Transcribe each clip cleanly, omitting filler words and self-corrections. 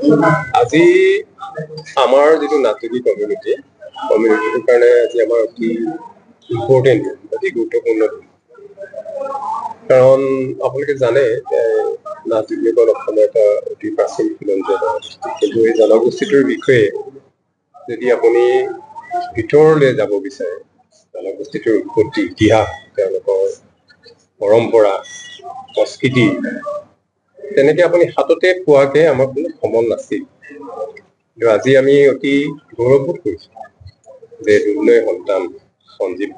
আজি আমাৰ যিটো নাট্যকী কমিউনিটিটোৰ কাৰণে আজি আমাৰ অতি ইম্পৰ্টেণ্ট, অতি গুৰুত্বপূৰ্ণ দিন। কাৰণ আপোনালোকে জানে যে নাট্যকীসকল অসমৰ এটা অতি প্ৰাচীন খিলঞ্জীয়া জনগোষ্ঠী, কিন্তু এই জনগোষ্ঠীটোৰ বিষয়ে যদি আপুনি ভিতৰলৈ যাব বিচাৰে, জনগোষ্ঠীটোৰ উৎপত্তি, ইতিহাস, তেওঁলোকৰ পৰম্পৰা, সংস্কৃতি, তেনেকে আপুনি হাততে পোৱাকে আমাৰ কোনো সমল নাছিল। কিন্তু আজি আমি অতি গৌৰৱবোধ কৰিছো যে দুৰ্নয় সন্তান সঞ্জীৱ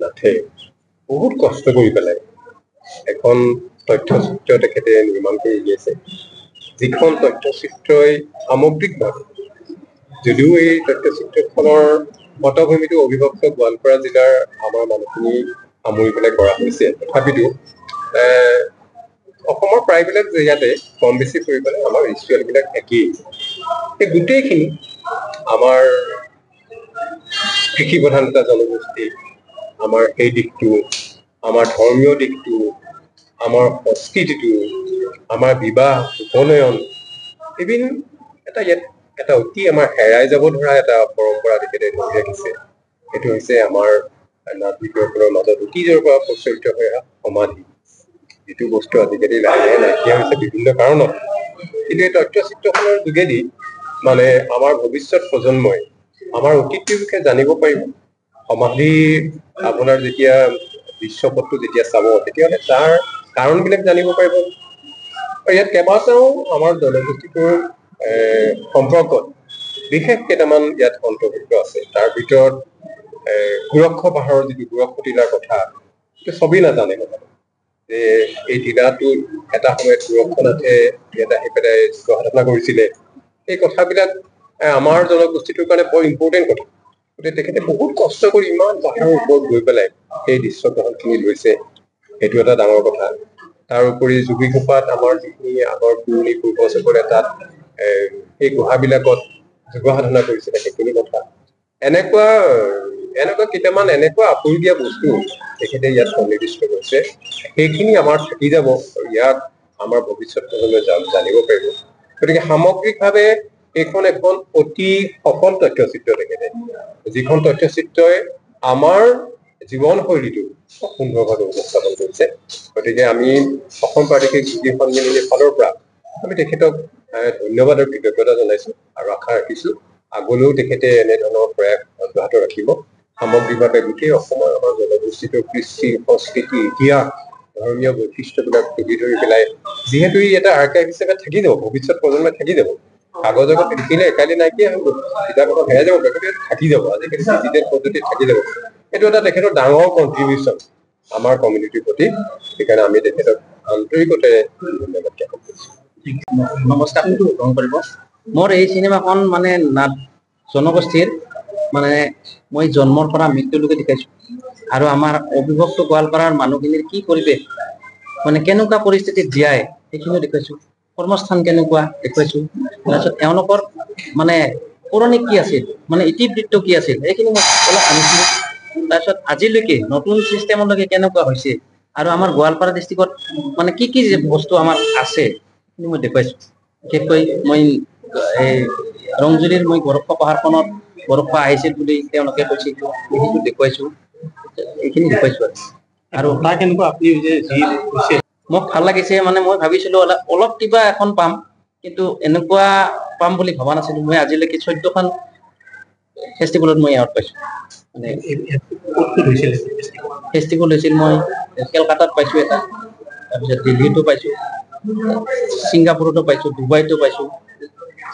নাথে বহুত কষ্ট কৰি পেলাই এখন তথ্যচিত্ৰ তেখেতে নিৰ্মাণ কৰি উলিয়াইছে, যিখন তথ্যচিত্ৰই সামগ্ৰিকভাৱে, যদিও এই তথ্যচিত্ৰখনৰ পটভূমিটো অবিভক্ত গোৱালপাৰা জিলাৰ আমাৰ মানুহখিনি সামৰি পেলাই কৰা হৈছে, তথাপিতো অসমৰ প্ৰায়বিলাক জেগাতে কম বেছি পৰিমাণে আমাৰ ৰিচুৱেল বিলাক একেই। এই গোটেইখিনি আমাৰ কৃষি প্ৰধান এটা জনগোষ্ঠী, আমাৰ সেই দিশটো, আমাৰ ধৰ্মীয় দিশটো, আমাৰ সংস্কৃতিটো, আমাৰ বিবাহ উপনয়ন, বিভিন্ন এটা অতি আমাৰ হেৰাই যাব ধৰা এটা পৰম্পৰা তেখেতে ধৰি ৰাখিছে। সেইটো হৈছে আমাৰ নাট্যকীসকলৰ মাজত অতীজৰ পৰা প্ৰচলিত হৈ অহা সমাধি, যিটো বস্তু আজিকালি লাহে লাহে নাইকিয়া হৈছে বিভিন্ন কাৰণত। কিন্তু এই তথ্যচিত্ৰখনৰ যোগেদি মানে আমাৰ ভৱিষ্যত প্ৰজন্মই আমাৰ অতীতটোৰ বিষয়ে জানিব পাৰিব। সমাধি আপোনাৰ যেতিয়া দৃশ্যপটটো যেতিয়া চাব, তেতিয়াহ'লে তাৰ কাৰণবিলাক জানিব পাৰিব। ইয়াত কেইবাটাও আমাৰ জনগোষ্ঠীটোৰ সম্পৰ্কত বিশেষ কেইটামান ইয়াত অন্তৰ্ভুক্ত আছে। তাৰ ভিতৰত গোৰক্ষ পাহাৰৰ যিটো গোৰক্ষ টিলাৰ কথা, সেইটো চবেই নাজানে কথাটো, যে এই টিলাটোত এটা সময়ত গোৰক্ষনাথে ইয়াত আহি পেলাই সাধনা কৰিছিলে। এই কথাবিলাক আমাৰ জনগোষ্ঠীটোৰ কাৰণে বৰ ইম্পৰ্টেণ্ট কথা। গতিকে তেখেতে বহুত কষ্ট কৰি ইমান পাহাৰৰ ওপৰত গৈ পেলাই সেই দৃশ্যগ্ৰহণখিনি লৈছে, সেইটো এটা ডাঙৰ কথা। তাৰ উপৰি যোগীঘোপাত আমাৰ যিখিনি আগৰ পুৰণি পূৰ্বজসকলে তাত সেই গুহাবিলাকত যোগ সাধনা কৰিছিলে, সেইখিনি কথা। এনেকুৱা কেইটামান আপুৰুগীয়া বস্তু তেখেতে ইয়াত সন্নিৱিষ্ট কৰিছে, সেইখিনি আমাৰ থাকি যাব, ইয়াক আমাৰ ভৱিষ্যত প্ৰজন্মই জানিব পাৰিব। গতিকে সামগ্ৰিকভাৱে এইখন এখন অতি সফল তথ্যচিত্ৰ তেখেতে, যিখন তথ্যচিত্ৰই আমাৰ জীৱনশৈলীটো সুন্দৰভাৱে উপস্থাপন কৰিছে। গতিকে আমি অসম প্ৰাদেশিক যোগী সন্মিলনীৰ ফালৰ পৰা আমি তেখেতক ধন্যবাদ আৰু কৃতজ্ঞতা জনাইছো, আৰু আশা ৰাখিছো আগলৈও তেখেতে এনেধৰণৰ প্ৰয়াস অব্যাহত ৰাখিব। সামগ্ৰিকভাৱে গোটেই অসমৰ আমাৰ জনগোষ্ঠীটোৰ কৃষ্টি, সংস্কৃতি, ইতিহাস, ধৰ্মীয় বৈশিষ্ট্যবিলাক তুলি ধৰি পেলাই, যিহেতু ই এটা আৰ্কাইভ হিচাপে থাকি যাব, ভৱিষ্যত প্ৰজন্মই থাকি যাব। কাগজত লিখিলে একালি নাইকিয়া হৈ গ'ল, কিতাপত হেৰাই যাব, থাকি যাব, আজিকালি ডিজিটেল পদ্ধতিত থাকি যাব। এইটো এটা তেখেতৰ ডাঙৰ কন্ট্ৰিবিউশ্যন আমাৰ কমিউনিটিৰ প্ৰতি, সেইকাৰণে আমি তেখেতক আন্তৰিকতাৰে ধন্যবাদ জ্ঞাপন কৰিছো। নমস্কাৰটো গ্ৰহণ কৰিব। মোৰ এই চিনেমাখন মানে নাট জনগোষ্ঠীৰ মানে মই জন্মৰ পৰা মৃত্যুলৈকে দেখাইছো, আৰু আমাৰ অবিভক্ত গোৱালপাৰাৰ মানুহখিনিৰ কি পৰিৱেশ, মানে কেনেকুৱা পৰিস্থিতিত জীয়াই, সেইখিনিও দেখুৱাইছো। কৰ্মস্থান কেনেকুৱা দেখুৱাইছো, তাৰপিছত এওঁলোকৰ মানে পৌৰাণিক কি আছিল, মানে ইতিবৃত্ত কি আছিল, এইখিনি মই অলপ আনিছো। তাৰপিছত আজিলৈকে নতুন চিষ্টেমলৈকে কেনেকুৱা হৈছে, আৰু আমাৰ গোৱালপাৰা ডিষ্ট্ৰিক্টত মানে কি কি বস্তু আমাৰ আছে মই দেখুৱাইছো। বিশেষকৈ মই এই ৰংজুলিৰ মই গোৰক্ষ পাহাৰখনত গোৰক্ষ আহিছিল বুলি তেওঁলোকে কৈছিল, সেইটো দেখুৱাইছো। এইখিনি দেখুৱাইছো আৰু তাৰ কেনেকুৱা আপুনি যে যি কৈছে মোক ভাল লাগিছে। মানে মই ভাবিছিলো অলপ কিবা এখন পাম, কিন্তু এনেকুৱা পাম বুলি ভবা নাছিলো। মই আজিলৈকে 14খন ফেষ্টিভেলত মই এৱাৰ্ড পাইছো। মানে ফেষ্টিভেল হৈছিল, মই কেলকাতাত পাইছো এটা, তাৰপিছত দিল্লীতো পাইছো, ছিংগাপুৰতো পাইছো, ডুবাইতো পাইছো।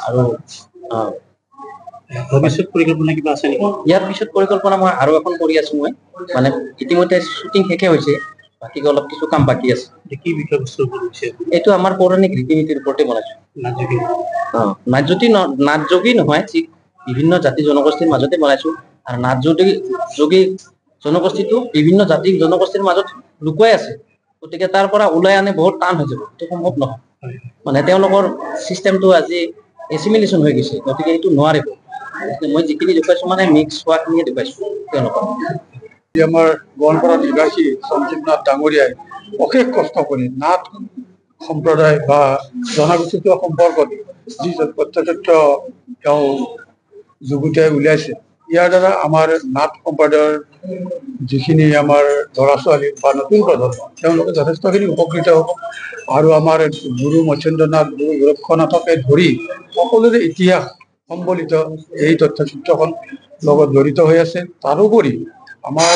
আৰু ভৱিষ্যত পৰিকল্পনা কিবা আছে নেকি? ইয়াৰ পিছত পৰিকল্পনা মই আৰু এখন কৰি আছো। মই মানে ইতিমধ্যে শ্বুটিং শেষে হৈছে, বাকী অলপ কিছু কাম বাকী আছে। কি বিষয়বস্তু এইটো আমাৰ পৌৰাণিক ৰীতি নীতিৰ ওপৰতে বনাইছো। নাট যোগী নহয়, ঠিক বিভিন্ন জাতি জনগোষ্ঠীৰ মাজতে বনাইছো। আৰু নাট যোগী জনগোষ্ঠীটো বিভিন্ন জাতি জনগোষ্ঠীৰ মাজত লুকুৱাই আছে, গতিকে তাৰ পৰা ওলাই আনি বহুত টান হৈ যাব, এইটো সম্ভৱ নহয়। মানে তেওঁলোকৰ চিষ্টেমটো আজি এছিমিলেশ্যন হৈ গৈছে, গতিকে এইটো নোৱাৰিব। মই যিখিনি দেখুৱাইছো মানে মিক্স হোৱাখিনিয়ে দেখুৱাইছো তেওঁলোকক। আমাৰ গোৱালপাৰা নিবাসী সঞ্জীৱ নাথ ডাঙৰীয়াই অশেষ কষ্ট কৰি নাট সম্প্ৰদায় বা জনগোষ্ঠীটোৰ সম্পৰ্কত যি তথ্য তেওঁ যুগুতাই উলিয়াইছে, ইয়াৰ দ্বাৰা আমাৰ নাথ সম্প্ৰদায়ৰ যিখিনি আমাৰ ল'ৰা ছোৱালী বা নতুন প্ৰজন্ম তেওঁলোকে যথেষ্টখিনি উপকৃত হ'ব। আৰু আমাৰ গুৰু মৎস্যেন্দ্ৰনাথ, গুৰু গোৰক্ষনাথকে ধৰি সকলোৰে ইতিহাস সম্বলিত এই তথ্যচিত্ৰখন লগত জড়িত হৈ আছে। তাৰোপৰি আমাৰ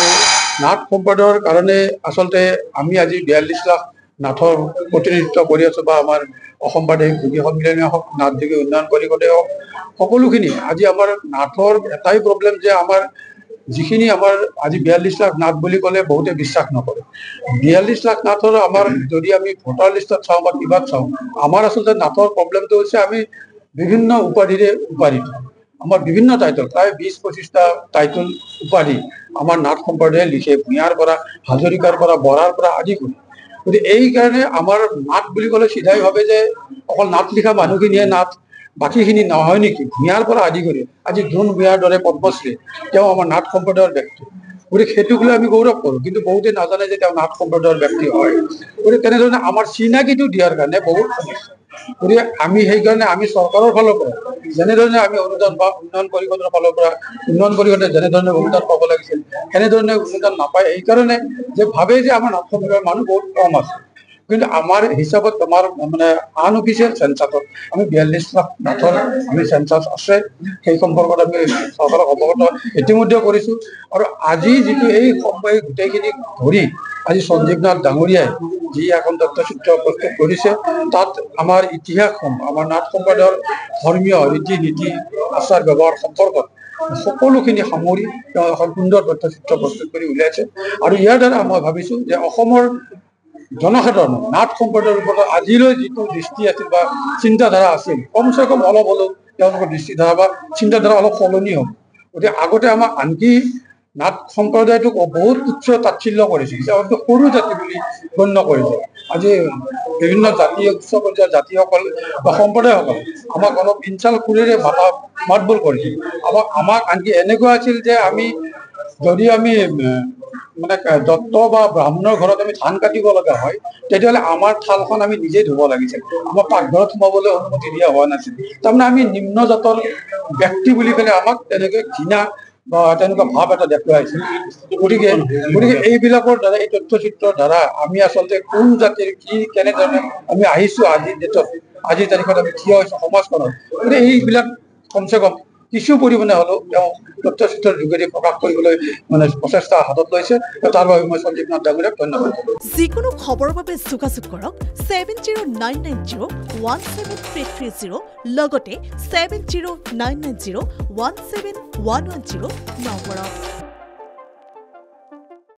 নাথ সম্প্ৰদায়ৰ কাৰণে আচলতে আমি আজি 42 লাখ নাথৰ প্ৰতিনিধিত্ব কৰি আছো, বা আমাৰ অসম প্ৰাদেশিক যোগী সন্মিলনেই হওক, নাথ যোগী উন্নয়ন পৰিষদে হওক, সকলোখিনি আজি আমাৰ নাথৰ এটাই প্ৰব্লেম যে আমাৰ যিখিনি আমাৰ আজি 42 লাখ নাথ বুলি ক'লে বহুতে বিশ্বাস নকৰে। 42 লাখ নাথৰ আমাৰ যদি আমি ভোটাৰ লিষ্টত চাওঁ বা কিবাত চাওঁ, আমাৰ আচলতে নাথৰ প্ৰব্লেমটো হৈছে আমি বিভিন্ন উপাধিৰে উপাধিত, আমাৰ বিভিন্ন টাইটল, প্ৰায় 20-25টা টাইটল উপাধি আমাৰ নাথ সম্প্ৰদায়ে লিখে, ভূঞাৰ পৰা, হাজৰিকাৰ পৰা, বৰাৰ পৰা আদি কৰি। গতিকে এই কাৰণে আমাৰ নাথ বুলি ক'লে চিধাই ভাবে যে অকল নাথ লিখা মানুহখিনিয়ে নাথ, বাকীখিনি নহয় নেকি। ভূঞাৰ পৰা আদি কৰি আজি জোন ভূঞাৰ দৰে পদ্মশ্ৰী, তেওঁ আমাৰ নাথ সম্প্ৰদায়ৰ ব্যক্তি। গতিকে সেইটোক লৈ আমি গৌৰৱ কৰোঁ, কিন্তু বহুতে নাজানে যে তেওঁ নাথ সম্প্ৰদায়ৰ ব্যক্তি হয়। গতিকে তেনেধৰণে আমাৰ চিনাকিটো দিয়াৰ কাৰণে বহুত সমস্যা। গতিকে আমি সেইকাৰণে আমি চৰকাৰৰ ফালৰ পৰা যেনেধৰণে আমি অনুদান বা উন্নয়ন পৰিষদৰ ফালৰ পৰা উন্নয়ন পৰিষদে যেনেধৰণে অনুদান পাব লাগিছিল সেনেধৰণে অনুদান নাপায়, এইকাৰণে যে ভাবে যে আমাৰ নাথ সম্প্ৰদায়ৰ মানুহ বহুত কম আছে। কিন্তু আমাৰ হিচাপত আমাৰ মানে আনঅফিচিয়েল চেঞ্চাছত আমি 42 লাখ নাথৰ আমি চেঞ্চাছ আছে, সেই সম্পৰ্কত আমি চৰকাৰক অৱগত ইতিমধ্যে কৰিছোঁ। আৰু আজি যিটো এই গোটেইখিনি ধৰি আজি সঞ্জীৱ নাথ ডাঙৰীয়াই যি এখন তথ্যচিত্ৰ প্ৰস্তুত কৰিছে, তাত আমাৰ ইতিহাসসমূহ, আমাৰ নাথ সম্প্ৰদায়ৰ ধৰ্মীয় ৰীতি নীতি, আচাৰ ব্যৱহাৰ সম্পৰ্কত সকলোখিনি সামৰি তেওঁ এখন সুন্দৰ তথ্যচিত্ৰ প্ৰস্তুত কৰি উলিয়াইছে। আৰু ইয়াৰ দ্বাৰা মই ভাবিছোঁ যে অসমৰ জনসাধাৰণ নাথ সম্প্ৰদায়ৰ ওপৰত আজিলৈ যিটো দৃষ্টি আছিল বা চিন্তাধাৰা আছিল, কমচে কম অলপ হ'লেও তেওঁলোকৰ দৃষ্টিধাৰা বা চিন্তাধাৰা অলপ সলনি হ'ব। গতিকে আগতে আমাক আনকি নাথ সম্প্ৰদায়টোক বহুত তুচ্ছ তাচ্ছিল্য কৰিছিল, তেওঁলোকে সৰু জাতি বুলি গণ্য কৰিছিল। আজি বিভিন্ন জাতীয় উচ্চ পৰ্যায়ৰ জাতিসকল বা সম্প্ৰদায়সকল আমাক অলপ ইনচাল সুৰেৰে মাতবোল কৰিছিল। আমাক আনকি এনেকুৱা আছিল যে আমি যদি আমি মানে দত্ত বা ব্ৰাহ্মণৰ ঘৰত আমি ধান কাটিব লগা হয়, তেতিয়াহ'লে আমাৰ থালখন আমি নিজে ধুব লাগিছিল, আমাৰ পাকঘৰত সোমাবলৈ অনুমতি দিয়া হোৱা নাছিল। তাৰমানে আমি নিম্ন জাতৰ ব্যক্তি বুলি পেলাই আমাক তেনেকৈ ঘৃণা বা তেনেকুৱা ভাৱ এটা দেখুৱাইছিল। গতিকে এইবিলাকৰ দ্বাৰা, এই তথ্যচিত্ৰৰ দ্বাৰা আমি আচলতে কোন জাতিৰ কি কেনেধৰণে আমি আহিছোঁ, আজিৰ ডেটত আজিৰ তাৰিখত আমি থিয় হৈছোঁ সমাজখনত, গতিকে এইবিলাক কমচে কম কিছু পৰিমাণে হ'লেও তেওঁ তথ্যচিত্ৰৰ যোগেদি প্ৰকাশ কৰিবলৈ মানে প্ৰচেষ্টা হাতত লৈছে। তাৰ বাবে মই সঞ্জীৱ নাথ ডাঙৰীয়াক ধন্যবাদ। যিকোনো খবৰৰ বাবে যোগাযোগ কৰক 7099017330 লগতে 7099017110 নম্বৰত।